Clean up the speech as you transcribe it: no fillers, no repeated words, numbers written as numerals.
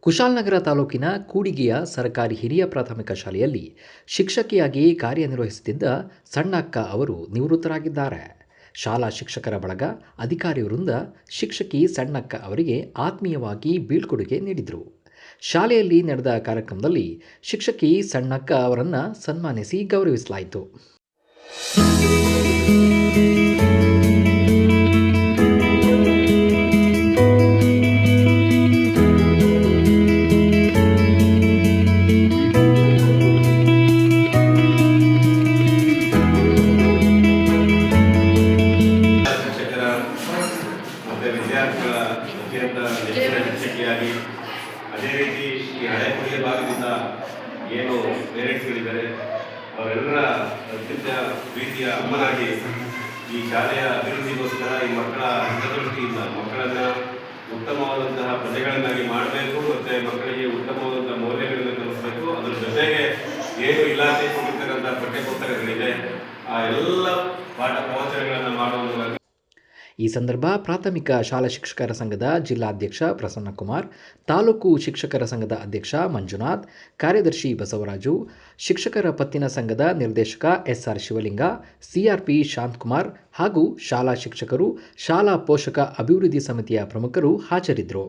ಕುಶಾಲನಗರ ತಾಲೂಕಿನ ಕೂಡಿಗೆಯ ಸರ್ಕಾರಿ ಹಿರಿಯ ಪ್ರಾಥಮಿಕ ಶಾಲೆಯಲ್ಲಿ ಶಿಕ್ಷಕಿಯಾಗಿ ಕಾರ್ಯನಿರ್ವಹಿಸುತ್ತಿದ್ದ ಸಣ್ಣಕ್ಕ ಅವರು ನಿವೃತ್ತರಾಗಿದ್ದಾರೆ. ಶಾಲಾ ಶಿಕ್ಷಕರ ಬಳಗ, ಅಧಿಕಾರಿ ವೃಂದ ಶಿಕ್ಷಕಿ ಸಣ್ಣಕ್ಕ ಅವರಿಗೆ ಆತ್ಮೀಯವಾಗಿ ಬೀಳ್ಕೊಡುಗೆ ನೀಡಿದರು. ಶಾಲೆಯಲ್ಲಿ ನಡೆದ ಕಾರ್ಯಕ್ರಮದಲ್ಲಿ ಶಿಕ್ಷಕಿ ಸಣ್ಣಕ್ಕ ಅವರನ್ನು ಸನ್ಮಾನಿಸಿ ಗೌರವಿಸಲಾಯಿತು. ವಿದ್ಯಾರ್ಥಿಗಳ ಅತ್ಯಂತ ನೆಚ್ಚಿನ ಶಿಕ್ಷಕಿಯಾಗಿ, ಅದೇ ರೀತಿ ಈ ಹಳೆಕುಡಿಯ ಭಾಗದಿಂದ ಏನು ಪೇರೆಂಟ್ಸ್ಗಳಿದ್ದಾರೆ ಅವರೆಲ್ಲರ ಅತ್ಯಂತ ಪ್ರೀತಿಯ ಅಮ್ಮನಾಗಿ ಈ ಶಾಲೆಯ ಅಭಿವೃದ್ಧಿಗೋಸ್ಕರ ಈ ಮಕ್ಕಳ ಹಿತದೃಷ್ಟಿಯಿಂದ ಮಕ್ಕಳನ್ನು ಉತ್ತಮವಾದಂತಹ ಪ್ರಜೆಗಳನ್ನಾಗಿ ಮಾಡಬೇಕು ಮತ್ತು ಮಕ್ಕಳಿಗೆ ಉತ್ತಮವಾದಂತಹ ಮೌಲ್ಯಗಳನ್ನು ಕಲಿಸಬೇಕು. ಅದರ ಜೊತೆಗೆ ಏನು ಇಲಾಖೆ ಕೊಟ್ಟಿರ್ತಕ್ಕಂಥ ಪಠ್ಯಪುಸ್ತಕಗಳಿದೆ ಆ ಎಲ್ಲ ಪಾಠ ಪ್ರವಚನಗಳನ್ನು ಮಾಡುವ ಮೂಲಕ. ಈ ಸಂದರ್ಭ ಪ್ರಾಥಮಿಕ ಶಾಲಾ ಶಿಕ್ಷಕರ ಸಂಘದ ಜಿಲ್ಲಾಧ್ಯಕ್ಷ ಪ್ರಸನ್ನಕುಮಾರ್, ತಾಲೂಕು ಶಿಕ್ಷಕರ ಸಂಘದ ಅಧ್ಯಕ್ಷ ಮಂಜುನಾಥ್, ಕಾರ್ಯದರ್ಶಿ ಬಸವರಾಜು, ಶಿಕ್ಷಕರ ಪತ್ತಿನ ಸಂಘದ ನಿರ್ದೇಶಕ ಎಸ್ಆರ್ ಶಿವಲಿಂಗ, ಸಿಆರ್ಪಿ ಶಾಂತಕುಮಾರ್ ಹಾಗೂ ಶಾಲಾ ಶಿಕ್ಷಕರು, ಶಾಲಾ ಪೋಷಕ ಅಭಿವೃದ್ಧಿ ಸಮಿತಿಯ ಪ್ರಮುಖರು ಹಾಜರಿದ್ದರು.